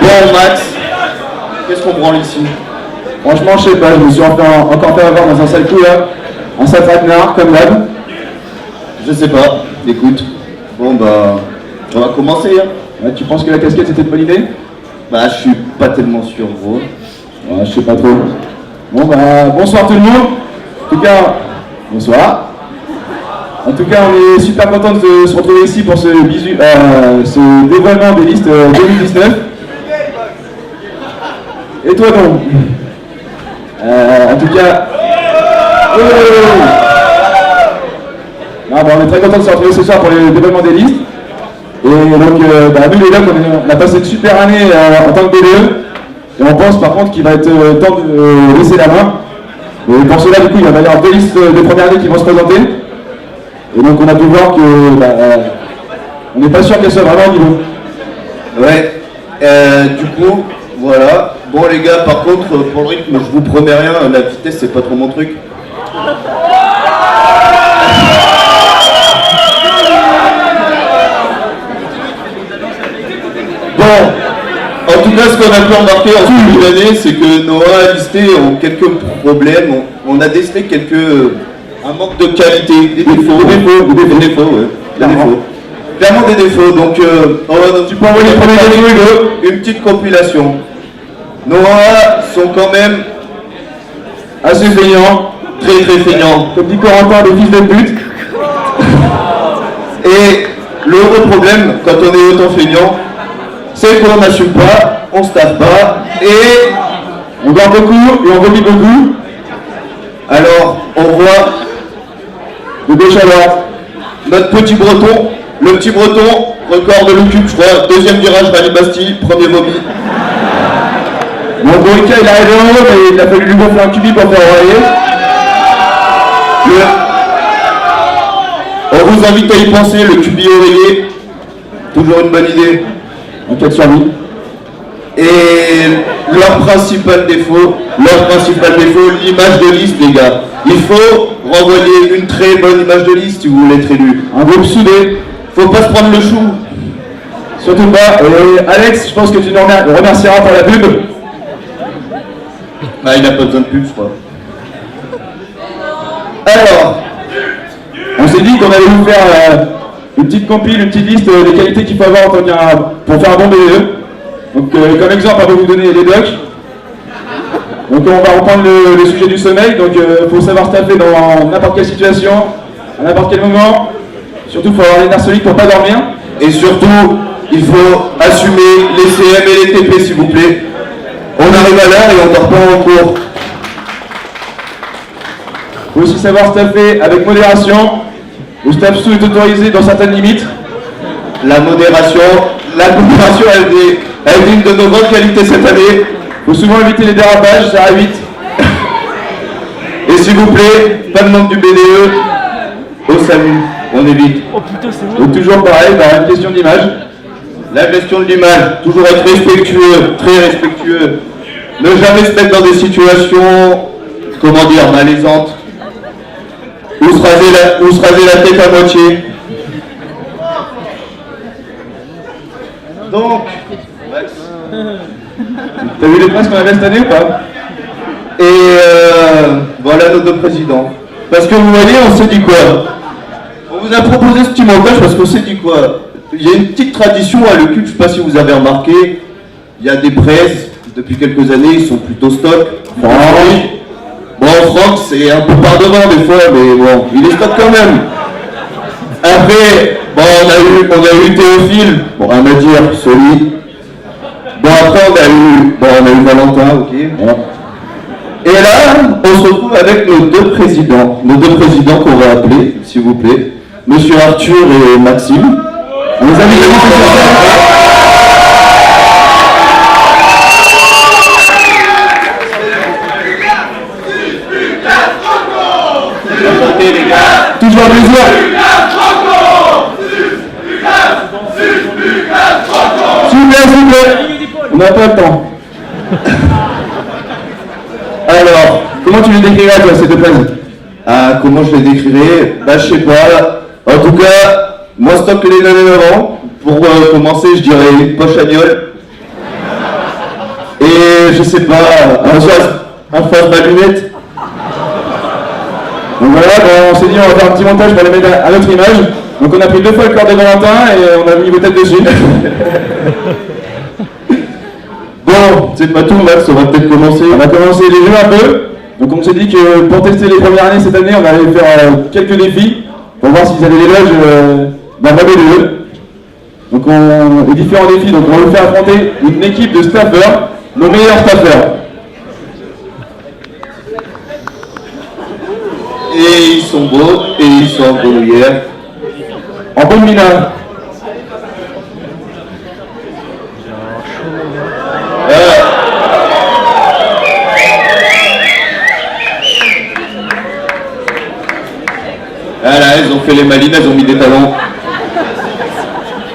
Bon Max, qu'est-ce qu'on branle ici? Franchement, je sais pas, je me suis encore fait avoir dans un sale coup là, un sale traquenard, comme d'hab. Je sais pas, écoute. Bon bah, on va commencer hein. Ouais, tu penses que la casquette c'était une bonne idée? Bah je suis pas tellement sûr gros. Ouais, je sais pas trop. Bon bah, bonsoir tout le monde. En tout cas, bonsoir. En tout cas, on est super content de se retrouver ici pour ce dévoilement des listes 2019. Et toi donc en tout cas... Non, bah, on est très content de se retrouver ce soir pour le dévoilement des listes. Et donc, nous les gars, on a passé une super année en tant que BDE. Et on pense par contre qu'il va être temps de laisser la main. Et pour cela, du coup, il va y avoir deux listes de première année qui vont se présenter. Et donc on a pu voir que on n'est pas sûr qu'elle soit vraiment au niveau. Ouais, du coup, voilà. Bon les gars, par contre, pour le rythme, je vous promets rien, la vitesse c'est pas trop mon truc. Bon, en tout cas, ce qu'on a pu remarquer en début d'année, c'est que Noah a listé quelques problèmes, on a décelé un manque de qualité, des défauts, des défauts, ouais. Des défauts. Clairement des défauts, donc tu peux envoyer une petite compilation. Noah sont quand même assez feignants, très feignants. Comme dit Corentin, des fils de pute. Et le gros problème, quand on est autant feignant, c'est qu'on n'assume pas, on se tape pas, et on dort beaucoup et on vomit beaucoup. Alors, on voit de gauche à droite notre petit breton, le petit breton, record de l'Ucup, je crois, deuxième virage Rallye-Bastille, premier vomi. Mon Boïka il est arrivé en haut, mais il a fallu lui gonfler un cubi pour faire enrayer. On vous invite à y penser, le cubi oreiller, toujours une bonne idée. En 4 sur 10. Et leur principal défaut, l'image de liste, les gars. Il faut renvoyer une très bonne image de liste si vous voulez être élu. Un groupe soudé. Faut pas se prendre le chou. Surtout pas. Alex, je pense que tu nous remercieras pour la pub. Bah, il n'a pas besoin de pub, je crois. Alors, on s'est dit qu'on allait vous faire une petite compile, une petite liste des qualités qu'il faut avoir pour faire un bon BDE. Donc, comme exemple, on va vous donner les docs. Donc, on va reprendre le sujet du sommeil. Donc, il faut savoir staffer dans n'importe quelle situation, à n'importe quel moment. Surtout, il faut avoir les nerfs solides pour pas dormir. Et surtout, il faut assumer les CM et les TP, s'il vous plaît. On arrive à l'heure et on dort pas en cours. Il faut aussi savoir staffer avec modération. Le staff sous est autorisé dans certaines limites. La modération, elle est une de nos grandes qualités cette année. Il faut souvent éviter les dérapages, ça va vite. Et s'il vous plaît, pas de manque du BDE. Au salut, on évite. Oh putain, c'est bon. Donc toujours pareil, une question d'image. La question de l'image, toujours être respectueux, très respectueux. Ne jamais se mettre dans des situations, comment dire, malaisantes. Ou se raser la tête à moitié. Donc, Max, t'as vu les princes qu'on avait cette année ou pas? Et voilà nos deux présidents. Parce que vous voyez, on s'est dit quoi? On vous a proposé ce petit montage parce qu'on s'est dit quoi? Il y a une petite tradition à l'Ucup, je ne sais pas si vous avez remarqué. Il y a des presses, depuis quelques années, ils sont plutôt stock. Bon, Franck, c'est un peu par devant des fois, mais bon, il est stock quand même. Après, bon, on a eu Théophile, bon, à me dire, solide. Bon, après, on a eu Valentin, ok. Et là, on se retrouve avec nos deux présidents qu'on va appeler, s'il vous plaît, Monsieur Arthur et Maxime. On les a mis s'il vous plaît. On n'a pas le temps. Alors, comment tu les décrirais, toi, ces deux phrases? Ah, comment je les décrirais? Bah, je sais pas. En tout cas, moi, stock les années avant. Pour commencer, je dirais poche agnole. Et je sais pas, un face ma lunette. Donc voilà, on s'est dit on va faire un petit montage pour les mettre à notre image. Donc on a pris 2 fois le corps de Valentin et on a mis vos têtes dessus. Bon, c'est pas tout, Max, on va peut-être commencer. On va commencer les jeux un peu. Donc on s'est dit que pour tester les premières années cette année, on allait faire quelques défis pour voir s'ils avaient l'éloge d'un vrai jeu. Donc les différents défis, donc on va vous faire affronter une équipe de staffers, nos meilleurs staffers. Et ils sont beaux, et ils sont en gruyère. En bonne mina. Voilà, elles ont fait les malines, elles ont mis des talons.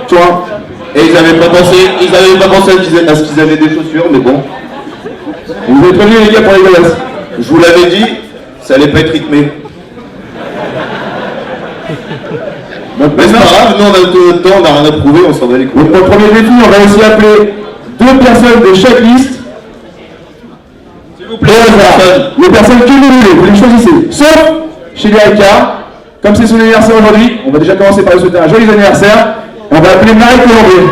Toi. Et ils avaient pas pensé à ce qu'ils avaient des chaussures, mais bon. Vous êtes prévenus les gars pour les godasses. Je vous l'avais dit, ça allait pas être rythmé. Donc, mais c'est pas grave, nous on a tout notre temps, on n'a rien à prouver, on s'en va les couilles. Donc pour le premier défi, on va aussi appeler 2 personnes de chaque liste. S'il vous plaît, les personnes que vous voulez, vous les choisissez. Sauf chez les Ricard. Comme c'est son anniversaire aujourd'hui, on va déjà commencer par lui souhaiter un joyeux anniversaire. On va appeler Marie Colombier.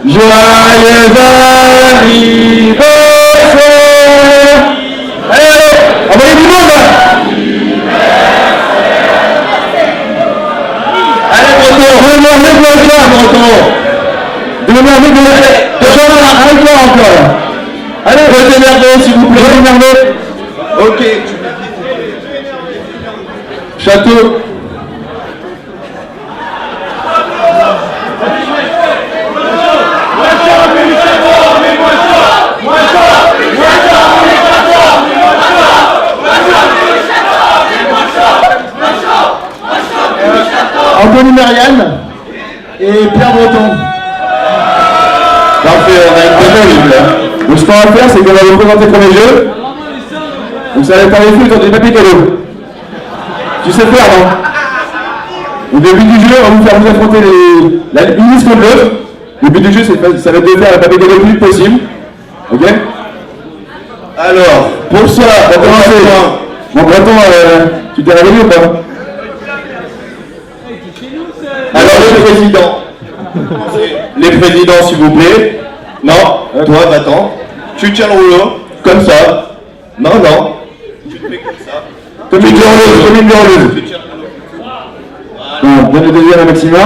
Joyeux anniversaire. Allez, envoyez du monde. Allez, Breton, Demandez de la Breton. Demandez de la encore. Allez, redémerdez, s'il vous plaît. Redémerdez. Ok. Château. Anthony Marianne et Pierre Breton. Parfait, on a une bonne équipe là. Donc ce qu'on va faire, c'est qu'on va vous présenter le premier jeu. Donc ça va être un défi autour des papiers cadeaux. Tu sais faire, non? Au début du jeu, on va vous faire vous affronter une liste contre l'autre. Le but du jeu, ça va être de faire le papier cadeau le plus vite possible. Ok? Alors, pour ça, On va commencer. Bon, Breton, tu t'es réveillé ou pas? alors les présidents. Les présidents, s'il vous plaît. Non, toi, va-t'en. Tu tiens le rouleau, comme ça. Non, non. Tu te mets comme ça. Comme une dérouleuse, comme une dérouleuse. Tu tiens le rouleau. Bon, donne le deuxième à Maxima.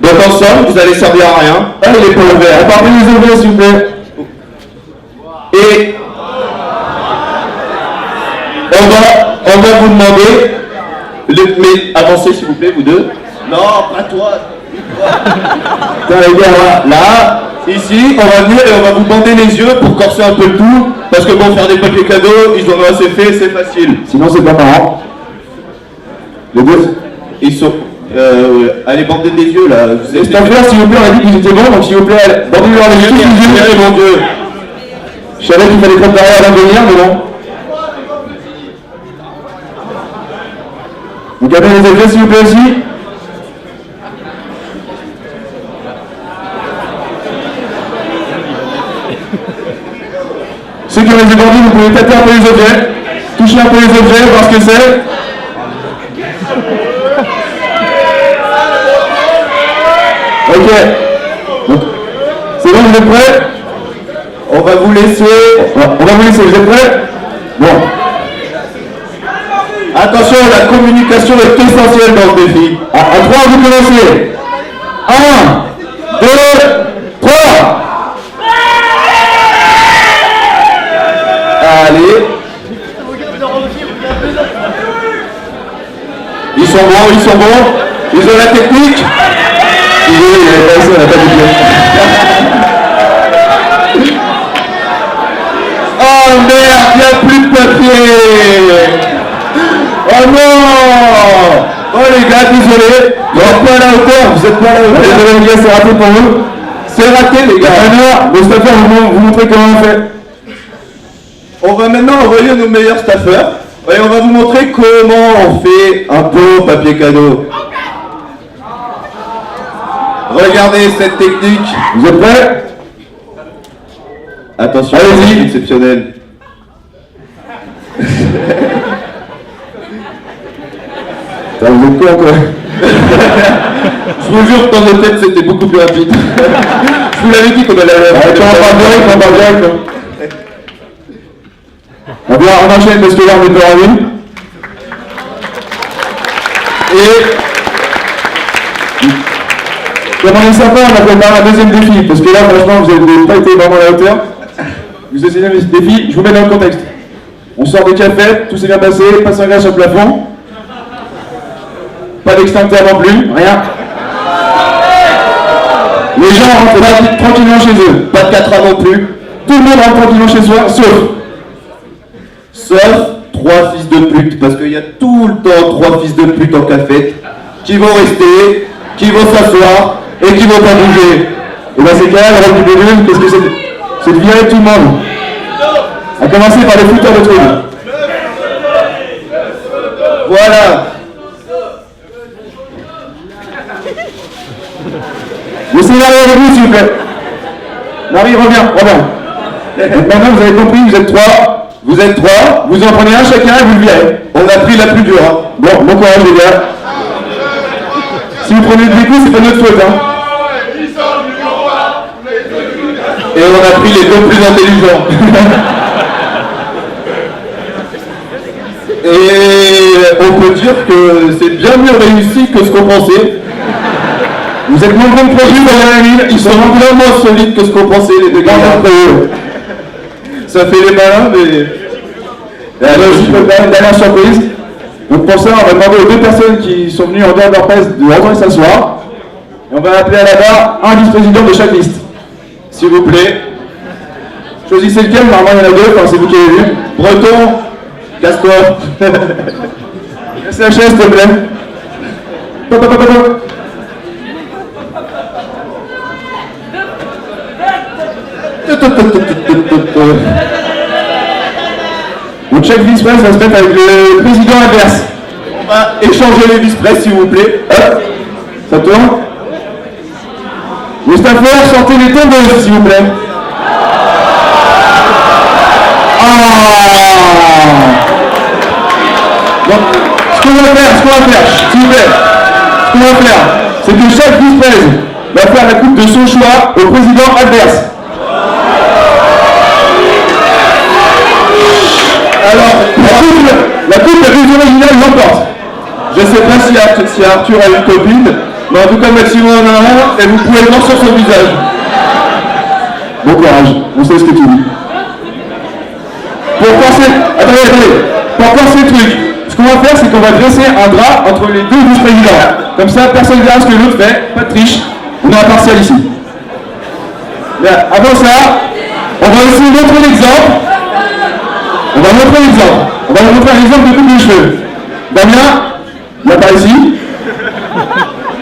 Donc ensemble, vous allez servir à rien. Allez les points verts, apportez les objets s'il vous plaît. Et on va vous demander, mais avancez s'il vous plaît, vous deux. Non, pas toi. Putain les gars, Là, ici, on va venir et on va vous bander les yeux pour corser un peu le tout. Parce que bon, faire des papiers cadeaux, ils en ont assez fait, c'est facile. sinon c'est pas marrant. Les deux. Ils sont... allez, bandez des yeux là. Vous Les êtes staffers, s'il vous plaît, on a dit qu'ils étaient bons, donc s'il vous plaît, bandez-leur les yeux, tous les yeux. mon Dieu. Je savais qu'il fallait prendre derrière avant de venir, mais bon. Donc gardez les objets s'il vous plaît aussi. Ceux qui ont les yeux bandés, vous pouvez tâter un peu les objets, toucher un peu les objets, voir ce que c'est. Ok. Donc, c'est bon, vous êtes prêts? On va vous laisser. On va vous laisser, vous êtes prêts? Bon. Attention, la communication est essentielle dans le défi. À 3, vous commencez. 1, 2, 3. Allez. Ils sont bons, ils sont bons. Ils ont la technique. Il avait pas ça, on n'a pas dit. Oh merde, il n'y a plus de papier. Oh non. Oh les gars, désolé. Vous êtes pas à la hauteur, vous êtes pas à la hauteur. Désolé les gars, c'est raté pour vous. C'est raté les gars. Alors, le staffeur vous montrer comment on fait. On va maintenant envoyer nos meilleurs staffeurs. Et on va vous montrer comment on fait un beau papier cadeau. Regardez cette technique. Vous êtes prêts? Attention, allez-y. c'est exceptionnel. Ça vous êtes con quoi. Je vous jure que dans nos têtes c'était beaucoup plus rapide. Je vous l'avais dit qu'on allait... Quand on va direct. On enchaîne parce que là on est pas ravis. Et comme on est sympa, on a préparé un deuxième défi, parce que là franchement vous n'avez pas été vraiment à la hauteur. Vous essayez ce défi, je vous mets dans le contexte. On sort de café, tout s'est bien passé, pas sans gaz sur le plafond. Pas d'extincteur non plus, rien. Les gens rentrent tranquillement chez eux, pas de 4 ans non plus. Tout le monde rentre tranquillement chez soi, Sauf 3 fils de pute, parce qu'il y a tout le temps 3 fils de pute en café qui vont rester, qui vont s'asseoir et qui vont pas bouger. Et dans ces cas-là, le rôle du BDE, qu'est-ce que c'est de virer tout le monde. À commencer par les fouteurs de trucs. Voilà. Le scénario avec vous, s'il vous plaît. Marie, reviens. Maintenant, vous avez compris, vous êtes 3. Vous êtes 3, vous en prenez un chacun et vous le virez. On a pris la plus dure. Hein. Bon courage les gars. Si vous prenez le découp, c'est pas notre faute. Hein. Et on a pris les 2 plus intelligents. Et on peut dire que c'est bien mieux réussi que ce qu'on pensait. Vous êtes nombreux de produits dans la ville, Ils sont bien moins solides que ce qu'on pensait les 2 gars. Ça fait les malins, mais... Alors, je peux faire une dernière surprise. Donc pour ça, on va demander aux 2 personnes qui sont venues en dehors de leur place de rentrer s'asseoir. Et on va appeler à la barre un vice-président de chaque liste. S'il vous plaît. Choisissez lequel, normalement il y en a 2, enfin c'est vous qui avez vu. Breton, casse-toi. Laissez la chaise, s'il te plaît. Donc chaque vice-presse va se mettre avec le président adverse. On va échanger les vice-presse s'il vous plaît. Hop, ça tourne. Les staffeurs, sortez les tombeuses s'il vous plaît. Donc, ce qu'on va faire, s'il vous plaît, c'est que chaque vice-presse va faire la coupe de son choix au président adverse. Alors, la coupe la plus originale l'emporte. Je sais pas si Arthur a une copine, mais en tout cas Maxime en a un et vous pouvez le voir sur son visage. Bon courage, on sait ce que tu dis. Pour forcer, attendez, pour forcer le truc, ce qu'on va faire, c'est qu'on va dresser un drap entre les 2 vice-présidents. Comme ça, personne ne verra ce que l'autre fait, pas de triche, on est impartial ici. Bien, avant ça, on va aussi montrer l'exemple. On va vous montrer un exemple de coupe de cheveux. Damien, viens par ici.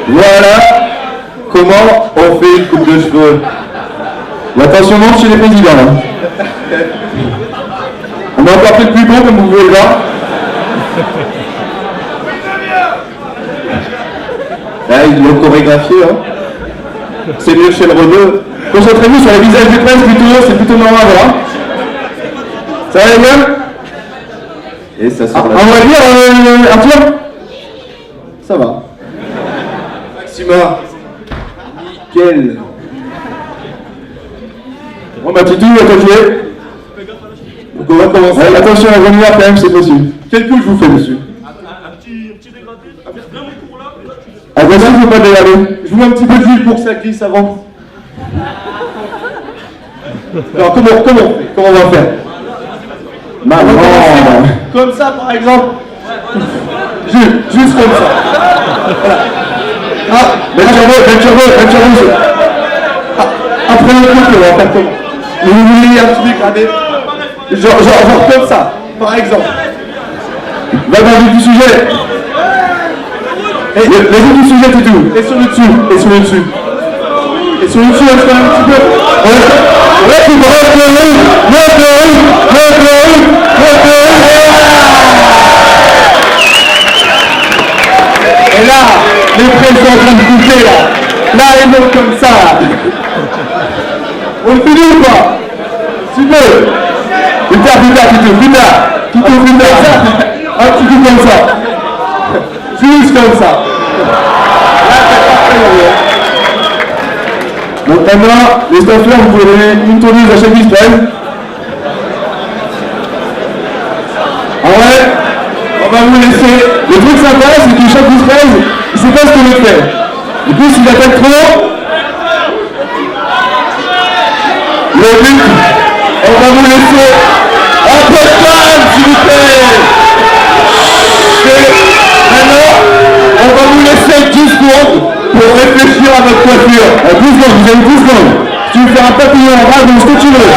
Voilà comment on fait une coupe de cheveux. L'attention monte chez les présidents. Là. On a encore fait le plus bon, comme vous pouvez le voir. Là, ils l'ont chorégraphié. Hein. C'est mieux chez le Renault. Concentrez-vous sur les visages des presses plutôt, c'est plutôt normal à voir. Ça va les gars? Et ça sort là. On va dire, Arthur? Ça va. Maxima. Nickel. Bon bah Titou, à toi de jouer. Donc on va commencer. Ouais, attention à revenir quand même, c'est possible. Quel coup je vous fais, monsieur? Un petit dégradé, bien mon cours là, et là tu... Attention, il ne faut pas dégrader. Je vous mets un petit peu d'huile pour que ça glisse avant. Alors comment on fait? Comment on va faire? Maman. Comme ça par exemple. Juste comme ça. Voilà. Ah, Ben turbo. ah, après le coup, on va faire comment? Vous voulez un petit dégradé? Genre comme ça. Par exemple. Va dans le vif du sujet. Et le vif du sujet, c'est tout. Et sur le dessus. Et sur le dessus. Et sur le dessus, on se fait un petit peu. Ouais, tu vois, et là, les frères sont en train de couper là. Là, ils montent comme ça. On le finit ou pas? Tu veux? Plus tard. Un petit coup comme ça. Juste comme ça. Donc maintenant, les staffeurs, vous pouvez donner une tourneuse à chaque vice-presse. Ah ouais, on va vous laisser. Le truc sympa, c'est que chaque vice-presse, il sait pas ce qu'il veut faire. Et puis s'il attaque trop, le but, on va vous laisser un peu de calme, s'il vous plaît. Maintenant, on va vous laisser 10 secondes pour réfléchir à votre coiffure. 10 secondes, vous avez 10 secondes. Si tu veux faire un papillon en bas, donc ce que tu veux.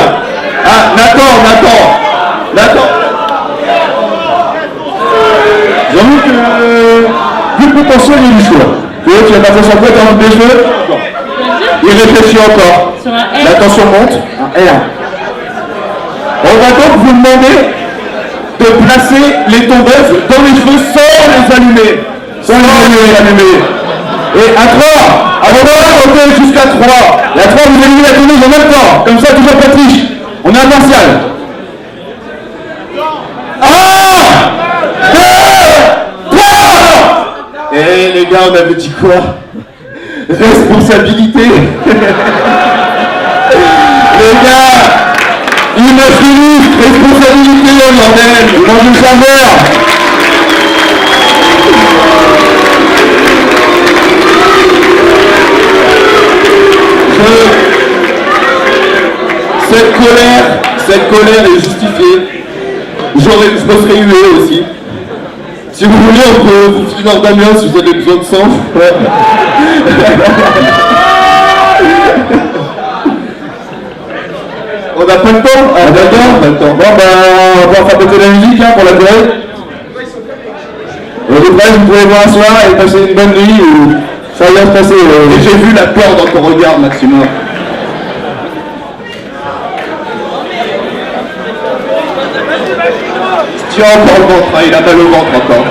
Ah, Nathan. J'avoue que, vu le potentiel, il y a du choix. Tu vas partir sur quoi, t'as envie des cheveux? Il réfléchit encore. La tension monte. Un R. On va donc vous demander de placer les tondeuses dans les cheveux sans les allumer. Sans les allumer. Et à 3, on compter jusqu'à 3. Et à 3, vous allumez la tondeuse en même temps. Comme ça, toujours pas triche. On est impartial. 1, 2, 3. Eh les gars, on avait dit quoi? Responsabilité. Les gars, il me finit, responsabilité, bordel. Dans une saveur. Cette colère est justifiée. Je me serais hué aussi. Si vous voulez, on peut vous filer dans Damien si vous avez besoin de sang. Ouais. On n'a pas le temps? Ah d'accord, pas le temps. Bon ben, on va pouvoir faire péter la musique hein, pour la durée. Et après, vous pouvez vous asseoir et passer une bonne nuit ou ça va bien se passer. Et j'ai vu la peur dans ton regard, Maxima. Tiens encore le ventre, il a mal au ventre encore.